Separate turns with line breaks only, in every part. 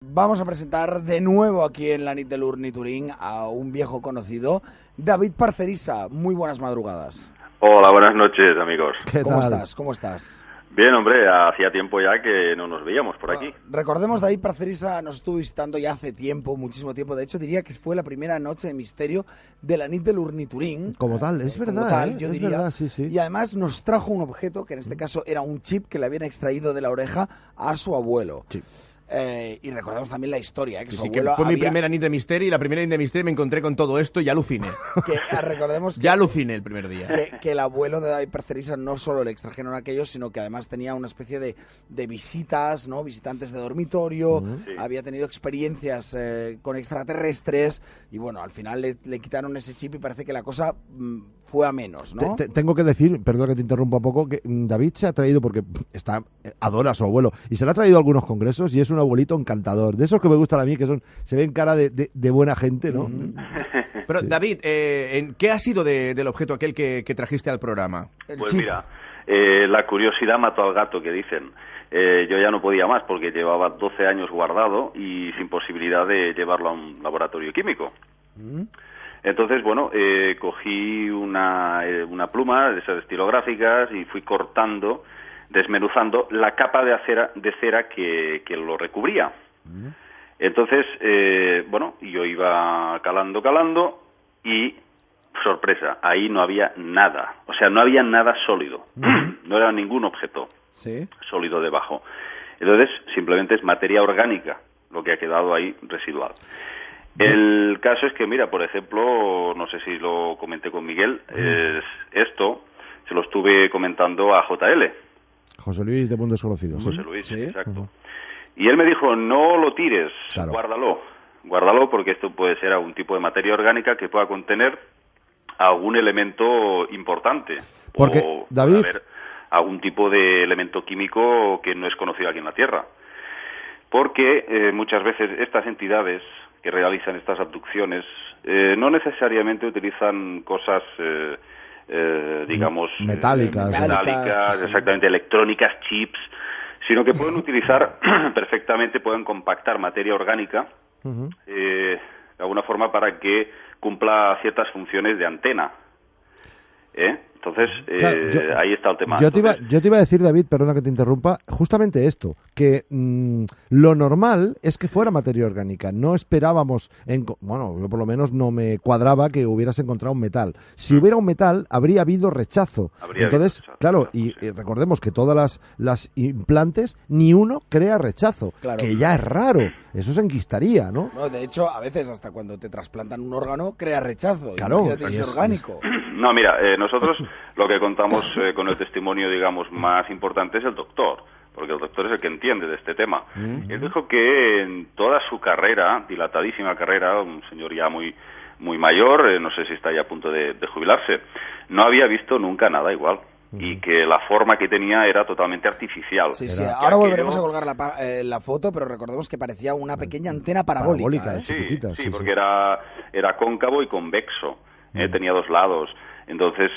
Vamos a presentar de nuevo aquí en la nit de l'Urni-Turín a un viejo conocido, David Parcerisa. Muy buenas madrugadas.
Hola, buenas noches, amigos.
¿Cómo estás? ¿Cómo estás?
Bien, hombre, hacía tiempo ya que no nos veíamos por aquí.
Recordemos, David Parcerisa nos estuvo visitando ya hace tiempo, muchísimo tiempo. De hecho, diría que fue la primera noche de misterio de la nit de l'Urni-Turín.
Como tal, es verdad,
yo
es
diría.
verdad, sí.
Y además nos trajo un objeto que en este caso era un chip que le habían extraído de la oreja a su abuelo.
Sí.
Y recordamos también la historia, que su
Sí, que
abuelo
fue mi primera nit de misterio y la primera nit de misterio me encontré con todo esto y aluciné.
Recordemos
Ya aluciné el primer día.
que el abuelo de David Parcerisa no solo le extrajeron aquellos, sino que además tenía una especie de visitas, ¿no? Visitantes de dormitorio, había tenido experiencias con extraterrestres y bueno, al final le quitaron ese chip y parece que la cosa fue a menos, ¿no?
Tengo que decir, perdón que te interrumpa un poco, que David se ha traído, porque adora a su abuelo, y se le ha traído a algunos congresos y es un abuelito encantador, de esos que me gustan a mí, que se ven cara de buena gente, ¿no?
Pero sí. David, ¿qué ha sido del objeto aquel que trajiste al programa?
Pues mira, la curiosidad mató al gato, que dicen. Yo ya no podía más porque llevaba 12 años guardado y sin posibilidad de llevarlo a un laboratorio químico. Entonces, bueno, cogí una pluma de esas estilográficas y fui cortando, desmenuzando la capa de cera que lo recubría. Entonces, bueno, yo iba calando y, sorpresa, ahí no había nada. O sea, no había nada sólido. No era ningún objeto sólido debajo. Entonces, simplemente es materia orgánica lo que ha quedado ahí residual. El caso es que, mira, por ejemplo, no sé si lo comenté con Miguel, esto se lo estuve comentando a JL.
José Luis de Mundo Desconocido.
José Luis, sí, exacto. Y él me dijo, no lo tires, claro. Guárdalo porque esto puede ser algún tipo de materia orgánica que pueda contener algún elemento importante.
Porque,
o
David,
haber algún tipo de elemento químico que no es conocido aquí en la Tierra. Porque muchas veces estas entidades que realizan estas abducciones no necesariamente utilizan cosas, digamos...
metálicas,
exactamente, electrónicas, chips, sino que pueden utilizar perfectamente, pueden compactar materia orgánica de alguna forma para que cumpla ciertas funciones de antena. Entonces, claro, ahí está el tema.
Yo te iba a decir, David, perdona que te interrumpa, justamente esto, que lo normal es que fuera materia orgánica. No esperábamos, bueno, yo por lo menos no me cuadraba que hubieras encontrado un metal. Si hubiera un metal, habría habido rechazo. Entonces, claro, y recordemos que todas las implantes, ni uno crea rechazo, claro, que ya es raro. Eso se enquistaría, ¿no?
No, de hecho, a veces hasta cuando te trasplantan un órgano, crea rechazo.
Claro,
y es orgánico.
No, mira, nosotros lo que contamos con el testimonio, digamos, más importante es el doctor, porque el doctor es el que entiende de este tema. Él dijo que en toda su carrera, dilatadísima carrera, un señor ya muy mayor, no sé si está ya a punto de jubilarse, no había visto nunca nada igual. Y que la forma que tenía era totalmente artificial.
Sí. Ahora volveremos a colgar la foto, pero recordemos que parecía una pequeña antena parabólica.
Sí, porque era cóncavo y convexo. Tenía dos lados. Entonces,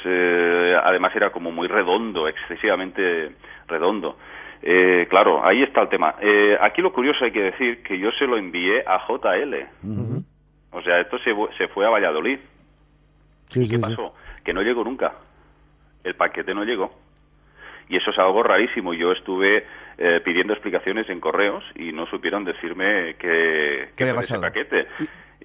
además era como muy redondo, excesivamente redondo. Claro, ahí está el tema. Aquí lo curioso hay que decir que yo se lo envié a JL. O sea, esto se fue a Valladolid. ¿Y qué pasó? Que no llegó nunca. El paquete no llegó. Y eso es algo rarísimo. Yo estuve pidiendo explicaciones en correos y no supieron decirme qué fue ese paquete.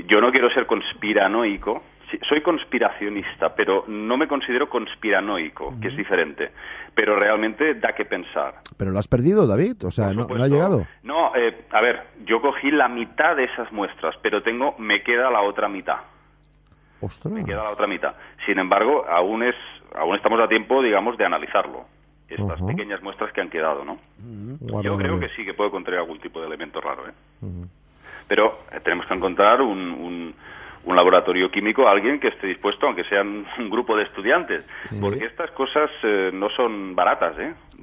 Yo no quiero ser conspiranoico. Soy conspiracionista, pero no me considero conspiranoico, que es diferente. Pero realmente da que pensar.
¿Pero lo has perdido, David? O sea, ¿no ha llegado?
No, a ver, yo cogí la mitad de esas muestras, pero me queda la otra mitad.
¡Ostras!
Me queda la otra mitad. Sin embargo, aún estamos a tiempo, digamos, de analizarlo. Estas pequeñas muestras que han quedado, ¿no? Yo creo que sí que puede contener algún tipo de elemento raro, Pero tenemos que encontrar un laboratorio químico, alguien que esté dispuesto, aunque sean un grupo de estudiantes, porque estas cosas no son baratas,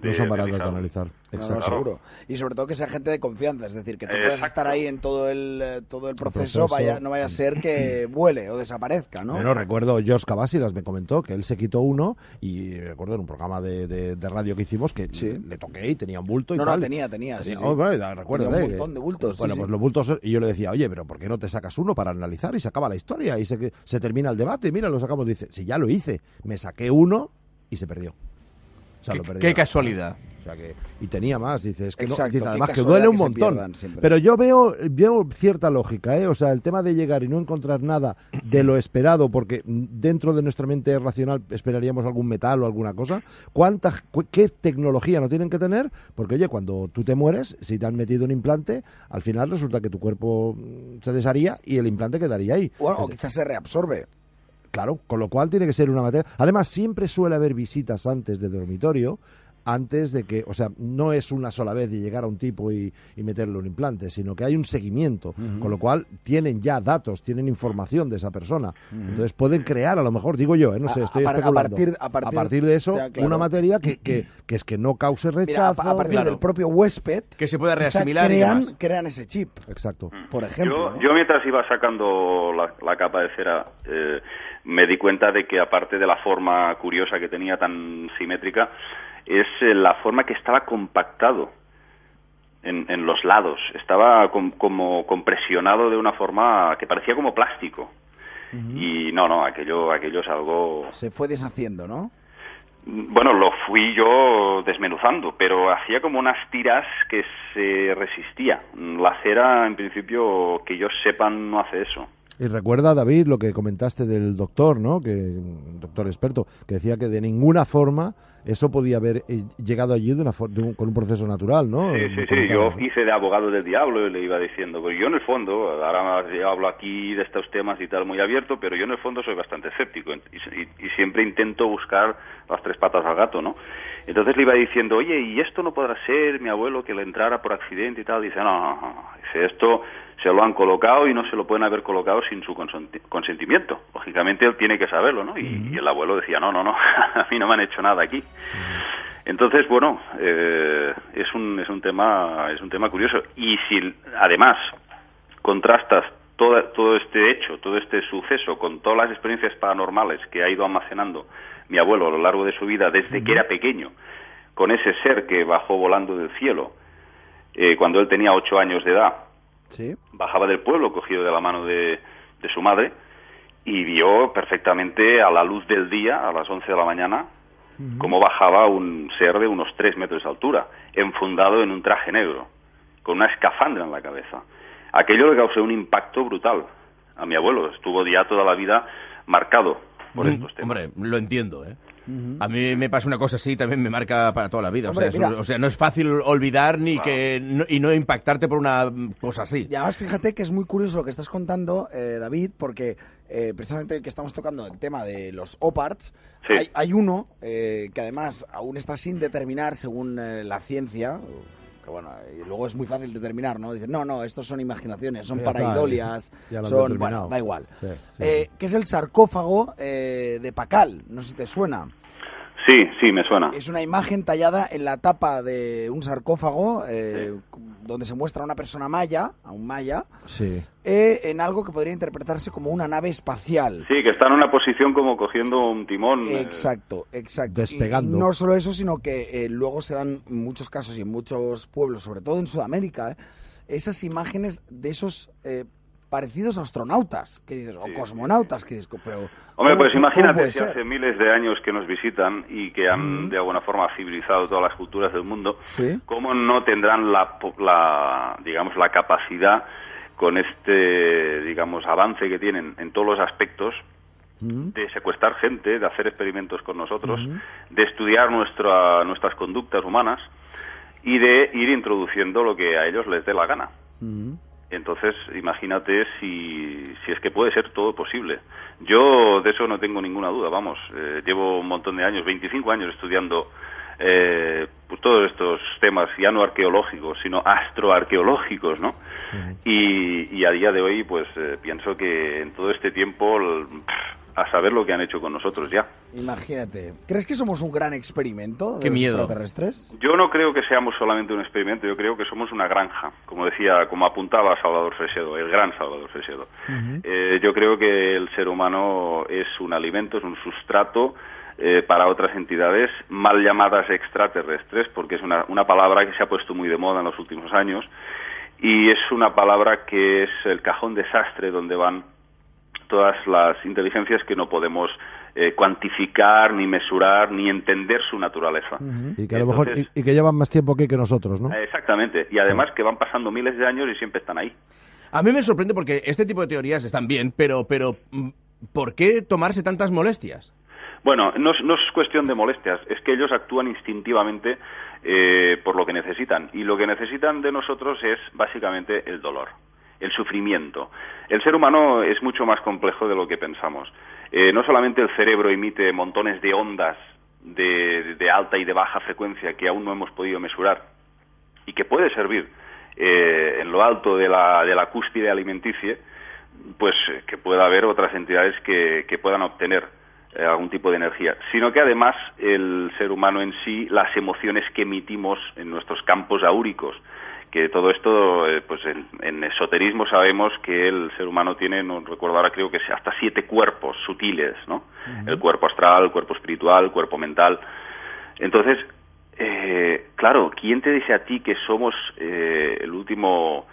No son baratas de
revisarlo.
analizar.
No,
Exacto.
seguro. Y sobre todo que sea gente de confianza, es decir, que tú puedas estar ahí en todo el proceso,
proceso.
no vaya a ser que vuele o desaparezca, ¿no?
Bueno, recuerdo, George Cavasilas me comentó que él se quitó uno y recuerdo en un programa de radio que hicimos que le toqué y tenía un bulto y
No,
tal.
tenía, sí, sí.
Oh, bueno, recuerdo,
Tenía un montón de bultos.
Bueno,
sí,
pues
sí.
los bultos, y yo le decía, oye, pero ¿por qué no te sacas uno para analizar y se acaba la historia y se termina el debate? Y mira, lo sacamos. Dice, si ya lo hice, me saqué uno y se perdió. O sea, lo perdió.
Qué casualidad.
O sea que, y tenía más, dice, es que
Exacto,
no, dice,
qué
además que
casualidad
duele un
que se
montón.
pierdan siempre.
Pero yo veo cierta lógica, ¿eh? O sea, el tema de llegar y no encontrar nada de lo esperado, porque dentro de nuestra mente racional esperaríamos algún metal o alguna cosa. ¿Qué tecnología no tienen que tener? Porque, oye, cuando tú te mueres, si te han metido un implante, al final resulta que tu cuerpo se desharía y el implante quedaría ahí.
Bueno, o quizás se reabsorbe.
Claro, con lo cual tiene que ser una materia. Además, siempre suele haber visitas antes de dormitorio, antes de que, o sea, no es una sola vez de llegar a un tipo y meterle un implante, sino que hay un seguimiento, con lo cual tienen ya datos, tienen información de esa persona. Entonces pueden crear, a lo mejor, digo yo, no sé, estoy especulando.
A partir
de eso,
o sea, claro.
una materia que es que no cause
Mira,
rechazo.
a partir
claro.
del propio huésped,
Que se pueda
quizá
reasimilar y demás.
crean ese chip,
Exacto.
por ejemplo. ¿no?
Yo mientras iba sacando la capa de cera, me di cuenta de que aparte de la forma curiosa que tenía tan simétrica, es la forma que estaba compactado en los lados. Estaba como compresionado de una forma que parecía como plástico. Y no, aquello es algo...
Se fue deshaciendo, ¿no?
Bueno, lo fui yo desmenuzando, pero hacía como unas tiras que se resistía. La cera, en principio, que yo sepa, no hace eso.
Y recuerda, David, lo que comentaste del doctor, ¿no? Que doctor experto, que decía que de ninguna forma eso podía haber llegado allí con un proceso natural, ¿no?
Sí. Yo hice de abogado del diablo y le iba diciendo, pues yo en el fondo, ahora hablo aquí de estos temas y tal muy abierto, pero yo en el fondo soy bastante escéptico y siempre intento buscar las tres patas al gato, ¿no? Entonces le iba diciendo, oye, ¿y esto no podrá ser mi abuelo que le entrara por accidente y tal? Dice, no. Dice, esto se lo han colocado y no se lo pueden haber colocado sin su consentimiento. Lógicamente él tiene que saberlo, ¿no? Y el abuelo decía, no, a mí no me han hecho nada aquí. Entonces, bueno, es un tema curioso. Y si además contrastas todo este hecho, todo este suceso con todas las experiencias paranormales que ha ido almacenando mi abuelo a lo largo de su vida desde que era pequeño, con ese ser que bajó volando del cielo cuando él tenía 8 años de edad,
Sí.
bajaba del pueblo cogido de la mano de su madre y vio perfectamente a la luz del día, a las 11 de la mañana, cómo bajaba un ser de unos 3 metros de altura, enfundado en un traje negro, con una escafandra en la cabeza. Aquello le causó un impacto brutal a mi abuelo. Estuvo ya toda la vida marcado por estos temas.
Hombre, lo entiendo, ¿eh? A mí me pasa una cosa así, también me marca para toda la vida.
Hombre,
o sea, no es fácil olvidar ni y no impactarte por una cosa así.
Y además, fíjate que es muy curioso lo que estás contando, David, porque precisamente que estamos tocando el tema de los OPARTs,
Sí.
hay uno que además aún está sin determinar según la ciencia, que bueno, y luego es muy fácil determinar, ¿no? Dicen, no, estos son imaginaciones, son
Ya está,
paraidolias,
ya lo han
son,
determinado.
bueno, da igual.
Sí.
Que es el sarcófago de Pacal, no sé si te suena.
Sí, me suena.
Es una imagen tallada en la tapa de un sarcófago donde se muestra a una persona maya, a un maya,
Sí.
en algo que podría interpretarse como una nave espacial.
Sí, que está en una posición como cogiendo un timón.
Exacto.
Despegando.
Y no solo eso, sino que luego se dan en muchos casos y en muchos pueblos, sobre todo en Sudamérica, esas imágenes de esos parecidos a astronautas, que dices, o cosmonautas, que dices, pero...
Hombre, pues
¿cómo
imagínate
puede
si
ser?
hace miles de años que nos visitan y que han de alguna forma civilizado todas las culturas del mundo,
Sí.
¿cómo no tendrán digamos, la capacidad con este, digamos, avance que tienen en todos los aspectos de secuestrar gente, de hacer experimentos con nosotros, de estudiar nuestras conductas humanas y de ir introduciendo lo que a ellos les dé la gana? Entonces, imagínate si es que puede ser todo posible. Yo de eso no tengo ninguna duda, vamos. Llevo un montón de años, 25 años estudiando pues todos estos temas, ya no arqueológicos, sino astroarqueológicos, ¿no? Y a día de hoy, pues pienso que en todo este tiempo a saber lo que han hecho con nosotros ya.
Imagínate. ¿Crees que somos un gran experimento de
Qué miedo.
extraterrestres?
Yo no creo que seamos solamente un experimento, yo creo que somos una granja, como apuntaba Salvador Fresedo, el gran Salvador Fresedo. Yo creo que el ser humano es un alimento, es un sustrato para otras entidades mal llamadas extraterrestres, porque es una palabra que se ha puesto muy de moda en los últimos años, y es una palabra que es el cajón desastre donde van todas las inteligencias que no podemos cuantificar, ni mesurar, ni entender su naturaleza.
Y que a lo mejor y que llevan más tiempo que nosotros, ¿no?
Exactamente, y además que van pasando miles de años y siempre están ahí.
A mí me sorprende porque este tipo de teorías están bien, pero ¿por qué tomarse tantas molestias?
Bueno, no es cuestión de molestias, es que ellos actúan instintivamente por lo que necesitan, y lo que necesitan de nosotros es básicamente el dolor, el sufrimiento. El ser humano es mucho más complejo de lo que pensamos. No solamente el cerebro emite montones de ondas de alta y de baja frecuencia que aún no hemos podido mesurar y que puede servir en lo alto de la cúspide alimenticia, pues que pueda haber otras entidades que puedan obtener algún tipo de energía, sino que además el ser humano en sí, las emociones que emitimos en nuestros campos áuricos, que todo esto, pues en esoterismo sabemos que el ser humano tiene, no recuerdo ahora, creo que hasta 7 cuerpos sutiles, ¿no? El cuerpo astral, el cuerpo espiritual, el cuerpo mental. Entonces, claro, ¿quién te dice a ti que somos el último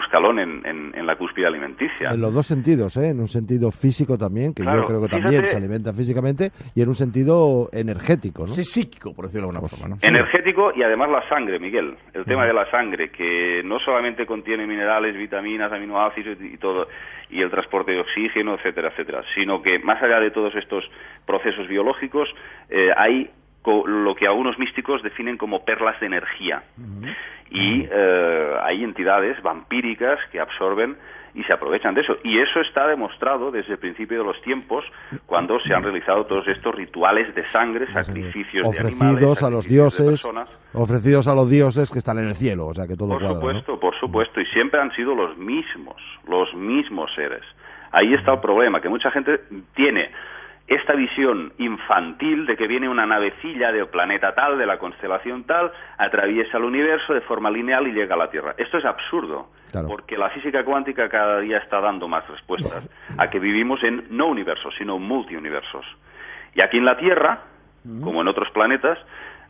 escalón en la cúspide alimenticia?
En los dos sentidos, en un sentido físico también, que
claro,
yo creo que también se alimenta físicamente, y en un sentido energético, ¿no?
Sí, psíquico, por decirlo de alguna forma, ¿no?
Energético, y además la sangre, Miguel. El tema de la sangre, que no solamente contiene minerales, vitaminas, aminoácidos y todo, y el transporte de oxígeno, etcétera, etcétera, sino que más allá de todos estos procesos biológicos, hay lo que algunos místicos definen como perlas de energía. Y hay entidades vampíricas que absorben y se aprovechan de eso. Y eso está demostrado desde el principio de los tiempos, cuando se han realizado todos estos rituales de sangre, sacrificios de animales,
ofrecidos a los dioses,
ofrecidos
a los dioses que están en el cielo, o sea que todo
por
cuadra,
supuesto,
¿no?
Por supuesto, y siempre han sido los mismos seres. Ahí está el problema, que mucha gente tiene esta visión infantil de que viene una navecilla del planeta tal, de la constelación tal, atraviesa el universo de forma lineal y llega a la Tierra. Esto es absurdo, claro, porque la física cuántica cada día está dando más respuestas a que vivimos en no universos, sino multiuniversos. Y aquí en la Tierra, como en otros planetas,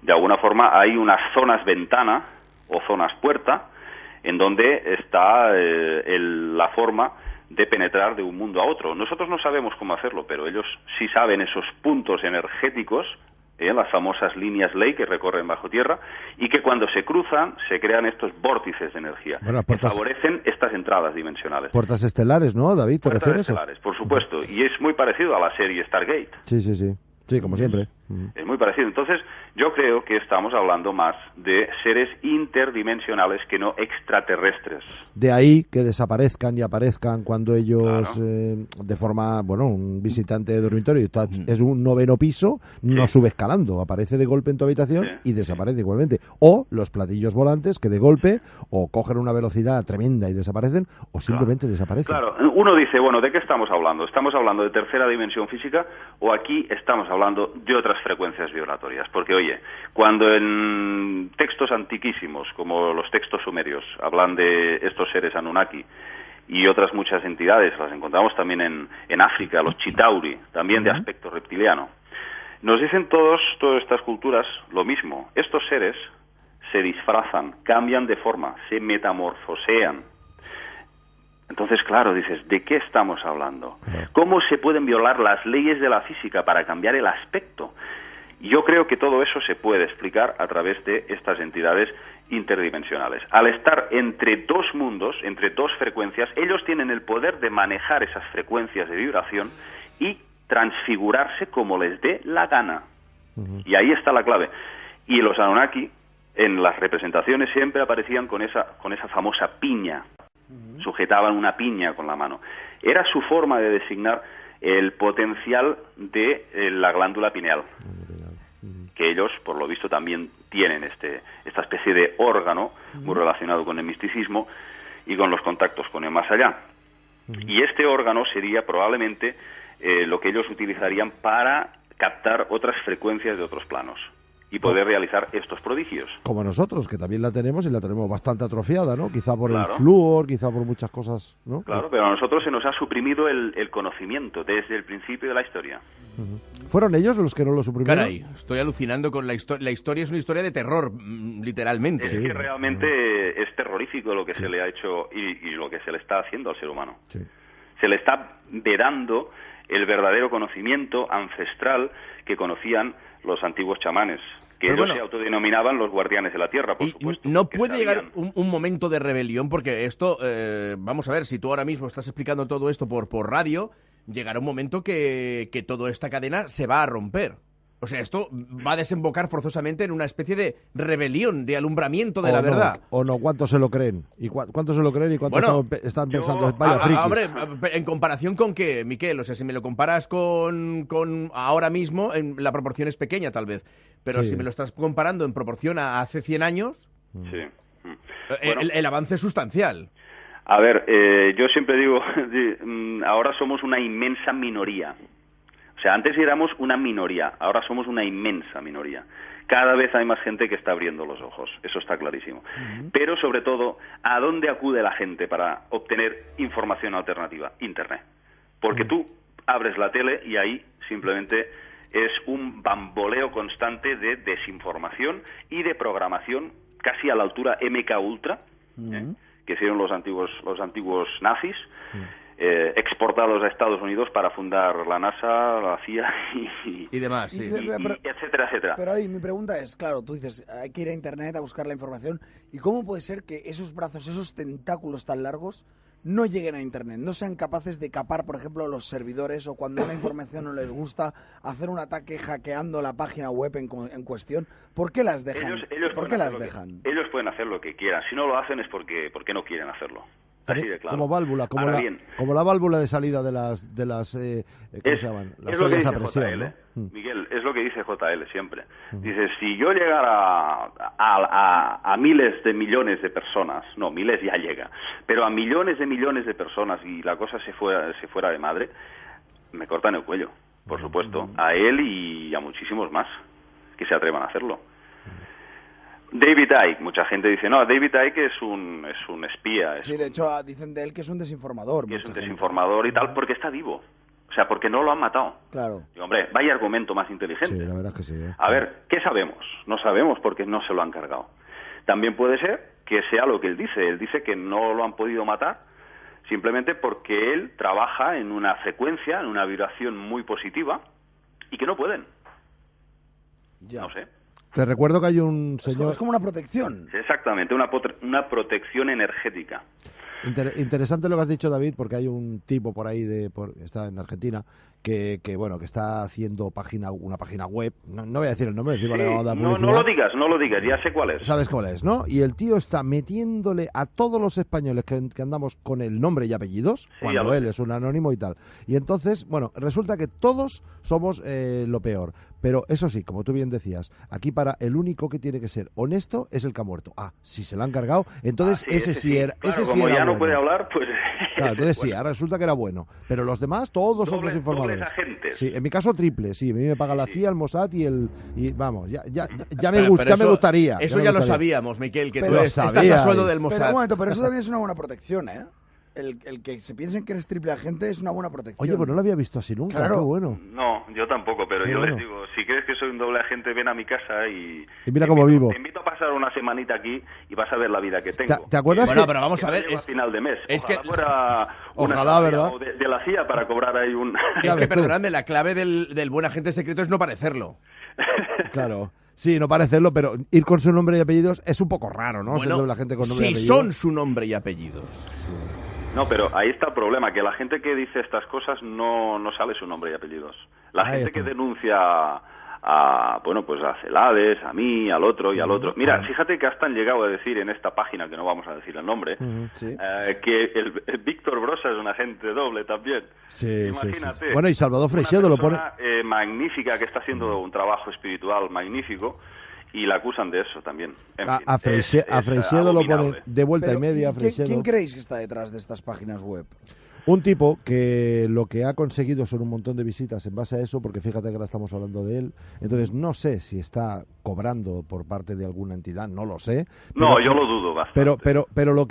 de alguna forma hay unas zonas ventana o zonas puerta en donde está la forma de penetrar de un mundo a otro. Nosotros no sabemos cómo hacerlo, pero ellos sí saben esos puntos energéticos, las famosas líneas Ley que recorren bajo tierra, y que cuando se cruzan se crean estos vórtices de energía, que favorecen estas entradas dimensionales.
Puertas estelares, ¿no, David? ¿Te refieres?
Puertas estelares, por supuesto, y es muy parecido a la serie Stargate.
Sí, como siempre.
Es muy parecido. Entonces, yo creo que estamos hablando más de seres interdimensionales que no extraterrestres.
De ahí que desaparezcan y aparezcan cuando ellos, claro, de forma, un visitante de dormitorio, es un 9º piso, no sube escalando, aparece de golpe en tu habitación y desaparece igualmente. O los platillos volantes que de golpe o cogen una velocidad tremenda y desaparecen, o simplemente desaparecen.
Claro, uno dice, ¿de qué estamos hablando? ¿Estamos hablando de tercera dimensión física o aquí estamos hablando de otras frecuencias vibratorias? Porque, oye, cuando en textos antiquísimos, como los textos sumerios, hablan de estos seres Anunnaki y otras muchas entidades, las encontramos también en África, los Chitauri, también de aspecto reptiliano, nos dicen todas estas culturas lo mismo. Estos seres se disfrazan, cambian de forma, se metamorfosean. Entonces, claro, dices, ¿de qué estamos hablando? ¿Cómo se pueden violar las leyes de la física para cambiar el aspecto? Yo creo que todo eso se puede explicar a través de estas entidades interdimensionales. Al estar entre dos mundos, entre dos frecuencias, ellos tienen el poder de manejar esas frecuencias de vibración y transfigurarse como les dé la gana. Y ahí está la clave. Y los Anunnaki, en las representaciones, siempre aparecían con esa famosa piña. Sujetaban una piña con la mano. Era su forma de designar el potencial de la glándula pineal, que ellos, por lo visto, también tienen esta especie de órgano muy relacionado con el misticismo y con los contactos con el más allá. Y este órgano sería probablemente lo que ellos utilizarían para captar otras frecuencias de otros planos y poder realizar estos prodigios.
Como nosotros, que también la tenemos y la tenemos bastante atrofiada, ¿no? Quizá por
Claro.
el flúor, quizá por muchas cosas, ¿no?
Claro, pero a nosotros se nos ha suprimido el conocimiento desde el principio de la historia.
¿Fueron ellos los que no lo suprimieron?
Caray, estoy alucinando con la historia. La historia es una historia de terror, literalmente.
Es que realmente es terrorífico lo que se le ha hecho y lo que se le está haciendo al ser humano.
Sí.
Se le está vedando el verdadero conocimiento ancestral que conocían los antiguos chamanes, que
Pero
ellos
bueno,
se autodenominaban los guardianes de la tierra, por
Y
supuesto.
no
porque
puede
sabían.
llegar un momento de rebelión, porque esto, vamos a ver, si tú ahora mismo estás explicando todo esto por radio, llegará un momento que toda esta cadena se va a romper. O sea, esto va a desembocar forzosamente en una especie de rebelión, de alumbramiento de la verdad.
O no, ¿cuántos se lo creen? ¿Y cuántos se lo creen y cuántos
Bueno,
están
yo-
pensando, vaya frikis?
Hombre, ¿en comparación con qué, Miquel? O sea, si me lo comparas con ahora mismo, la proporción es pequeña tal vez. Pero
Sí.
si me lo estás comparando en proporción a hace 100 años,
Sí.
el,
Bueno.
el avance es sustancial.
A ver, yo siempre digo, ahora somos una inmensa minoría. O sea, antes éramos una minoría, ahora somos una inmensa minoría. Cada vez hay más gente que está abriendo los ojos, eso está clarísimo. Pero sobre todo, ¿a dónde acude la gente para obtener información alternativa? Internet. Porque tú abres la tele y ahí simplemente es un bamboleo constante de desinformación y de programación casi a la altura MK Ultra, que hicieron los antiguos nazis, exportados a Estados Unidos para fundar la NASA, la CIA
Y demás, sí.
Y-
etcétera, etcétera.
Pero ahí mi pregunta es, claro, tú dices, hay que ir a Internet a buscar la información. ¿Y cómo puede ser que esos brazos, esos tentáculos tan largos, no lleguen a Internet? No sean capaces de capar, por ejemplo, los servidores o cuando una información no les gusta, hacer un ataque hackeando la página web en cuestión. ¿Por qué las dejan?
Ellos
¿Por
pueden
qué
hacer
las
lo que-
dejan?
ellos pueden hacer lo que quieran. Si no lo hacen es porque no quieren hacerlo. Así de claro.
Como válvula,
Ahora bien,
como la válvula de salida de las ¿cómo se llaman? Las
es lo que
ollas
dice
a presión,
JL,
¿no?
Miguel, es lo que dice JL siempre. Dice, si yo llegara a miles de millones de personas, no, miles ya llega, pero a millones de personas y la cosa se fuera de madre, me cortan el cuello, por supuesto, a él y a muchísimos más que se atrevan a hacerlo. David Icke, mucha gente dice, no, David Icke es un espía,
Sí, de hecho, dicin de él que es un desinformador.
que es
mucha
un
gente.
desinformador y tal, porque está vivo. O sea, porque no lo han matado.
Claro.
Y, hombre, vaya argumento más
Sí,
inteligente.
la verdad es que sí.
A ver, ¿qué sabemos? No sabemos porque no se lo han cargado. También puede ser que sea lo que él dice. Él dice que no lo han podido matar simplemente porque él trabaja en una frecuencia, en una vibración muy positiva y que no pueden.
Ya.
No sé.
Te recuerdo que hay un
Es como,
señor...
es como una protección.
Exactamente, una protección energética.
Interesante lo que has dicho, David, porque hay un tipo por ahí, está en Argentina, que bueno, que está haciendo una página web. No voy a decir el nombre, decir,
Sí,
vale, vamos a dar
no
publicidad.
lo digas, ya sé cuál es.
¿Sabes cuál es, no? Y el tío está metiéndole a todos los españoles que andamos con el nombre y apellidos,
ya
cuando
lo
él
sé.
es un anónimo y tal. Y entonces, bueno, resulta que todos somos lo peor. Pero eso sí, como tú bien decías, aquí el único que tiene que ser honesto es el que ha muerto. Ah, si se lo han cargado, entonces
Sí,
ese sí era,
Claro,
ese sí
como
era
ya no
bueno.
puede hablar, pues...
Claro, entonces sí,
bueno.
ahora resulta que era bueno. Pero los demás, todos son
Dobles
desinformadores.
agentes.
Sí, en mi caso triple, sí. A mí me paga la CIA, el Mossad y vamos, ya
Pero
me
eso-
gustaría.
Eso
me
ya lo
gustaría.
sabíamos, Miquel, que
Pero
tú estás a
sabíais.
sueldo del
Pero un
Mossad.
momento, pero eso también es una buena protección, ¿eh? El que se piensen que eres triple agente es una buena protección.
Oye, pues no lo había visto así nunca,
Claro.
qué bueno.
No, yo tampoco, pero
Qué
yo
bueno.
les digo, si crees que soy un doble agente, ven a mi casa y
mira cómo vivo.
Te invito a pasar una semanita aquí y vas a ver la vida que tengo.
¿Te acuerdas
Bueno,
que-
pero vamos
Que
a
no
ver,
llego a final de mes.
es
Ojalá
que-
fuera una
Ojalá,
CIA
¿verdad?
o de la CIA para cobrar ahí un...
Ya
Es que,
ves tú.
perdonadme, la clave del buen agente secreto es no parecerlo.
Claro. Sí, no parecerlo, pero ir con su nombre y apellidos es un poco raro, ¿no? Ser
Bueno,
doble agente con nombre y
si
apellidos.
son su nombre y apellidos.
No, pero ahí está el problema, que la gente que dice estas cosas no sale su nombre y apellidos. La
Ahí
gente
está.
que denuncia bueno, pues a Celades, a mí, al otro y al otro. Mira, fíjate que hasta han llegado a decir en esta página, que no vamos a decir el nombre,
Sí.
que el Víctor Brosa es un agente doble también.
Sí, sí, sí.
Imagínate.
Bueno, y Salvador
Una
Freixedo lo pone...
persona, magnífica, que está haciendo un trabajo espiritual magnífico, y la acusan de eso también. En fin,
A Freixedo lo pone
abominable.
de vuelta
Pero,
y media, a
¿quién
Freixedo.
creéis que está detrás de estas páginas web?
Un tipo que lo que ha conseguido son un montón de visitas en base a eso, porque fíjate que ahora estamos hablando de él. Entonces, no sé si está cobrando por parte de alguna entidad, no lo sé.
No, yo lo dudo bastante.
Pero lo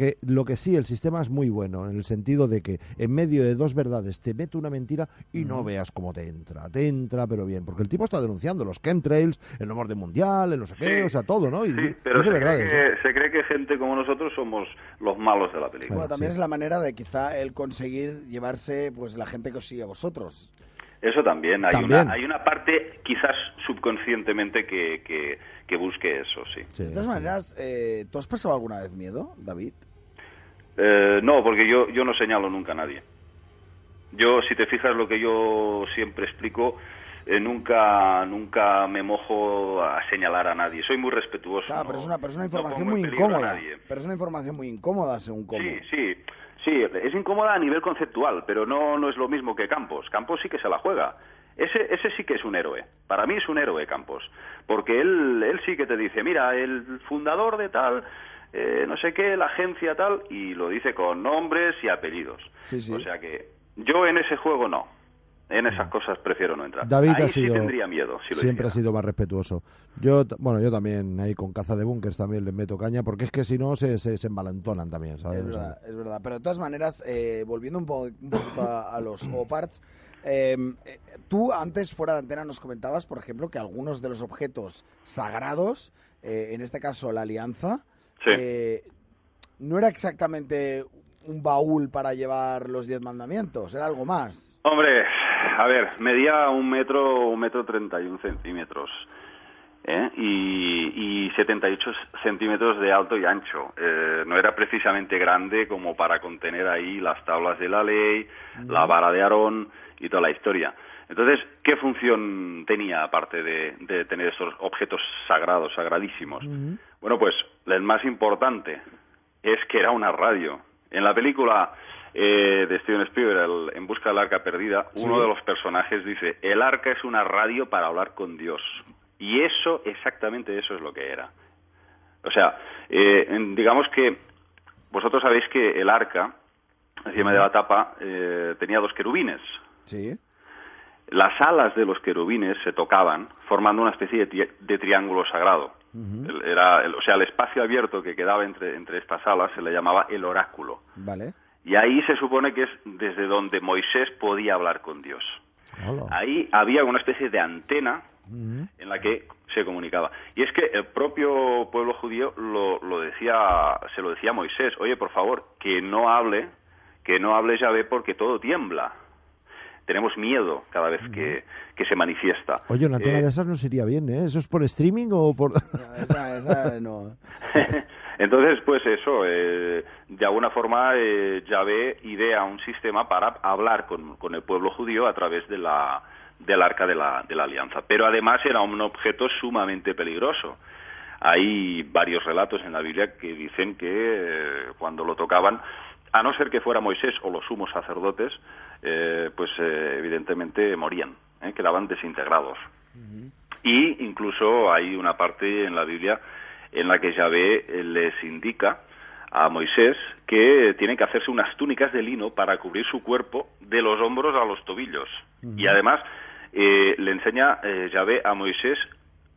que sí, el sistema es muy bueno, en el sentido de que en medio de dos verdades te mete una mentira y no veas cómo te entra, pero bien. Porque el tipo está denunciando los chemtrails, el no orden mundial, el no sé qué, o sea, todo, ¿no? Y
sí, pero
se
cree que gente como nosotros somos los malos de la película.
Bueno, también es la manera de quizá él conseguir llevarse pues la gente que os sigue a vosotros.
Eso también. Hay una parte quizás subconscientemente que busque eso, sí.
De todas maneras, ¿tú has pasado alguna vez miedo, David?
No, porque yo no señalo nunca a nadie. Yo, si te fijas lo que yo siempre explico, nunca me mojo a señalar a nadie. Soy muy respetuoso.
Claro, pero es una información muy incómoda. Pero es una información muy incómoda, según cómo.
Sí, es incómoda a nivel conceptual, pero no es lo mismo que Campos. Campos sí que se la juega. Ese sí que es un héroe. Para mí es un héroe, Campos. Porque él sí que te dice, mira, el fundador de tal, no sé qué, la agencia tal, y lo dice con nombres y apellidos.
Sí.
O sea que yo en ese juego no. En esas cosas prefiero no entrar.
David
ahí
ha sido,
sí tendría miedo. Si
siempre ha sido más respetuoso. Yo también ahí con caza de búnkers también les meto caña, porque es que si no se envalentonan también, ¿sabes?
Es verdad. Pero de todas maneras, volviendo un poquito a los OPARTs, tú antes fuera de antena nos comentabas, por ejemplo, que algunos de los objetos sagrados, en este caso la Alianza, no era exactamente un baúl para llevar los 10 mandamientos, era algo más.
Hombre, a ver, medía 1,31 centímetros, y 78 centímetros de alto y ancho. No era precisamente grande como para contener ahí las tablas de la ley, la vara de Aarón y toda la historia. Entonces, ¿qué función tenía aparte de tener esos objetos sagrados, sagradísimos? Bueno, pues el más importante es que era una radio. En la película de Steven Spielberg, En busca del arca perdida, uno de los personajes dice, el arca es una radio para hablar con Dios. Y exactamente eso es lo que era. O sea, digamos que vosotros sabéis que el arca, encima de la tapa, tenía 2 querubines.
Sí.
Las alas de los querubines se tocaban, formando una especie de triángulo sagrado. El espacio abierto que quedaba entre estas alas se le llamaba el oráculo.
Vale.
Y ahí se supone que es desde donde Moisés podía hablar con Dios.
Hola.
Ahí había una especie de antena en la que se comunicaba. Y es que el propio pueblo judío se lo decía a Moisés, oye, por favor, que no hable Yahvé porque todo tiembla. Tenemos miedo cada vez que se manifiesta.
Oye, una antena de esas no sería bien, ¿eh? ¿Eso es por streaming o por...?
Esa no.
Entonces, pues eso, de alguna forma Yahvé idea un sistema para hablar con el pueblo judío a través del arca de la alianza. Pero además era un objeto sumamente peligroso. Hay varios relatos en la Biblia que dicen que cuando lo tocaban, a no ser que fuera Moisés o los sumos sacerdotes, evidentemente morían, quedaban desintegrados. Y incluso hay una parte en la Biblia en la que Yahvé les indica a Moisés que tiene que hacerse unas túnicas de lino para cubrir su cuerpo de los hombros a los tobillos. Y además le enseña Yahvé a Moisés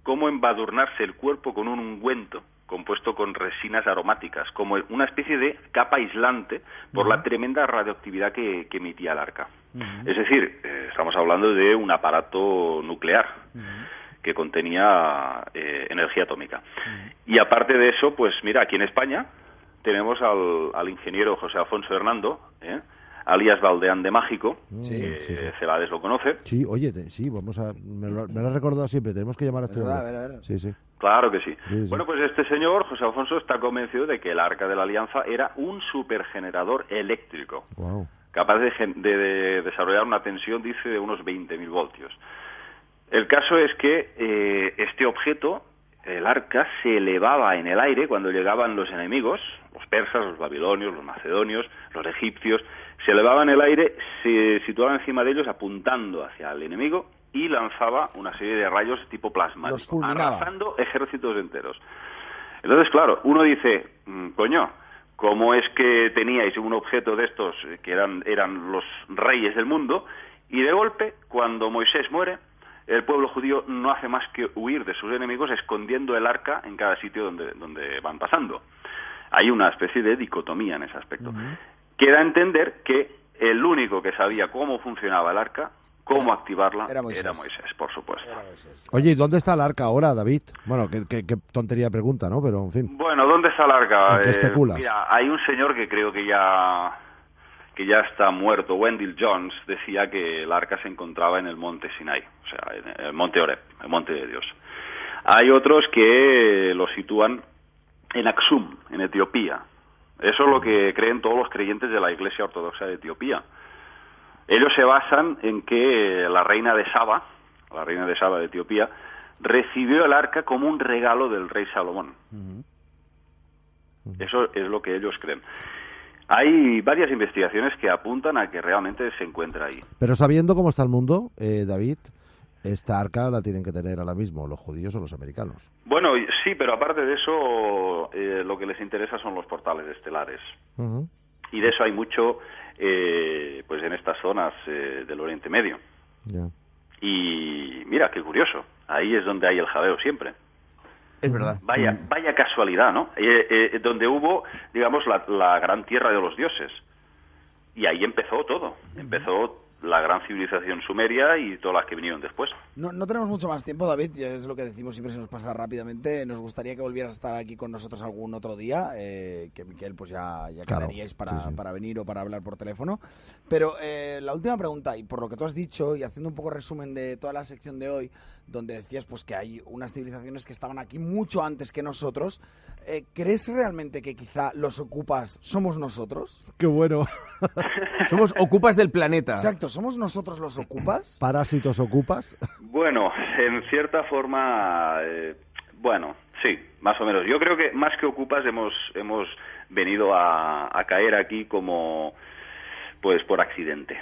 cómo embadurnarse el cuerpo con un ungüento compuesto con resinas aromáticas, como una especie de capa aislante por la tremenda radioactividad que emitía el arca. Es decir, estamos hablando de un aparato nuclear que contenía energía atómica. Y aparte de eso, pues mira, aquí en España tenemos al ingeniero José Alfonso Hernando, alias Valdeán de Mágico, Celades lo conoce.
Sí, oye, me lo has recordado siempre, tenemos que llamar a este hombre.
A ver.
Sí.
Claro que sí.
Sí.
Bueno, pues este señor, José Alfonso, está convencido de que el Arca de la Alianza era un supergenerador eléctrico, capaz de desarrollar una tensión, dice, de unos 20.000 voltios. El caso es que este objeto, el arca, se elevaba en el aire cuando llegaban los enemigos, los persas, los babilonios, los macedonios, los egipcios, se elevaba en el aire, se situaba encima de ellos apuntando hacia el enemigo y lanzaba una serie de rayos tipo plasmático, arrasando ejércitos enteros. Entonces, claro, uno dice, coño, cómo es que teníais un objeto de estos que eran los reyes del mundo, y de golpe, cuando Moisés muere, el pueblo judío no hace más que huir de sus enemigos escondiendo el arca en cada sitio donde van pasando. Hay una especie de dicotomía en ese aspecto. Queda a entender que el único que sabía cómo funcionaba el arca, cómo activarla, era Moisés, por supuesto.
Oye, ¿y dónde está el arca ahora, David? Bueno, qué tontería de pregunta, ¿no? Pero, en fin.
Bueno, ¿dónde está el arca?
¿En qué especulas?
Mira, hay un señor que creo que ya está muerto, Wendell Jones, decía que el arca se encontraba en el monte Sinai, o sea, en el monte Horeb, el monte de Dios. Hay otros que lo sitúan en Aksum, en Etiopía. Eso es lo que creen todos los creyentes de la Iglesia Ortodoxa de Etiopía. Ellos se basan en que la reina de Saba de Etiopía, recibió el arca como un regalo del rey Salomón. Eso es lo que ellos creen. Hay varias investigaciones que apuntan a que realmente se encuentra ahí.
Pero sabiendo cómo está el mundo, David, esta arca la tienen que tener ahora mismo los judíos o los americanos.
Bueno, sí, pero aparte de eso, lo que les interesa son los portales estelares. Y de eso hay mucho pues en estas zonas del Oriente Medio. Y mira, qué curioso, ahí es donde hay el jadeo siempre.
Es verdad.
Vaya casualidad, ¿no? Donde hubo, digamos, la gran tierra de los dioses. Y ahí empezó todo. Empezó la gran civilización sumeria y todas las que vinieron después.
No tenemos mucho más tiempo, David, ya es lo que decimos, siempre se nos pasa rápidamente. Nos gustaría que volvieras a estar aquí con nosotros algún otro día, que Miquel pues ya quedaríais para venir o para hablar por teléfono. Pero la última pregunta, y por lo que tú has dicho, y haciendo un poco resumen de toda la sección de hoy, donde decías pues que hay unas civilizaciones que estaban aquí mucho antes que nosotros, ¿crees realmente que quizá los ocupas somos nosotros?
¡Qué bueno!
Somos ocupas del planeta.
Exacto, ¿somos nosotros los ocupas?
¿Parásitos ocupas?
Bueno, en cierta forma, bueno, sí, más o menos. Yo creo que más que ocupas hemos venido a caer aquí como, pues por accidente.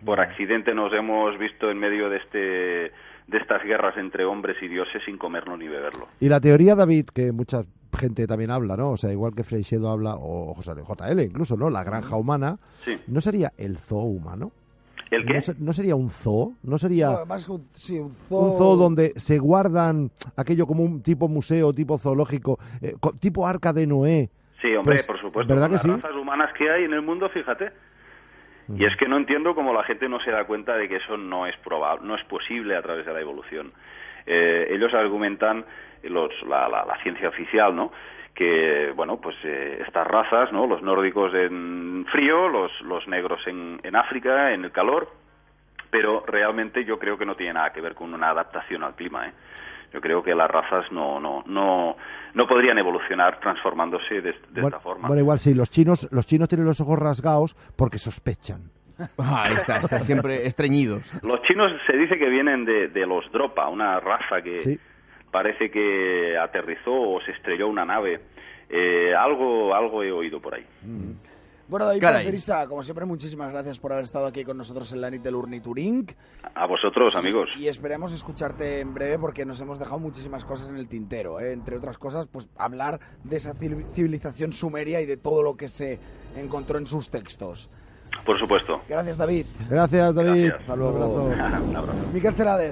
Por accidente nos hemos visto en medio de estas guerras entre hombres y dioses sin comerlo ni beberlo.
Y la teoría, David, que mucha gente también habla, ¿no? O sea, igual que Freixedo habla, o JL incluso, ¿no? La granja humana.
Sí.
¿No sería el zoo humano?
¿El qué?
¿No sería un zoo? ¿No sería
un zoo...
un zoo donde se guardan aquello como un tipo museo, tipo zoológico, tipo Arca de Noé?
Sí, hombre,
Pues,
por supuesto.
¿verdad que
las
sí?
razas humanas que hay en el mundo, fíjate. Y es que no entiendo cómo la gente no se da cuenta de que eso no es probable, no es posible a través de la evolución. Ellos argumentan, la ciencia oficial, ¿no?, que, bueno, pues estas razas, ¿no?, los nórdicos en frío, los negros en África, en el calor, pero realmente yo creo que no tiene nada que ver con una adaptación al clima, ¿eh? Yo creo que las razas no podrían evolucionar transformándose de esta forma.
Bueno, igual sí, los chinos tienen los ojos rasgados porque sospechan.
Ahí está siempre estreñidos.
Los chinos se dice que vienen de los Dropa, una raza que parece que aterrizó o se estrelló una nave. Algo he oído por ahí.
Bueno, David Parcerisa, como siempre, muchísimas gracias por haber estado aquí con nosotros en la nit del Urniturink.
A vosotros, amigos.
Y esperemos escucharte en breve porque nos hemos dejado muchísimas cosas en el tintero, ¿eh? Entre otras cosas, pues hablar de esa civilización sumeria y de todo lo que se encontró en sus textos.
Por supuesto.
Gracias, David.
Gracias, David.
Gracias.
Hasta luego.
Un abrazo.
Un abrazo.
Miquel Celades.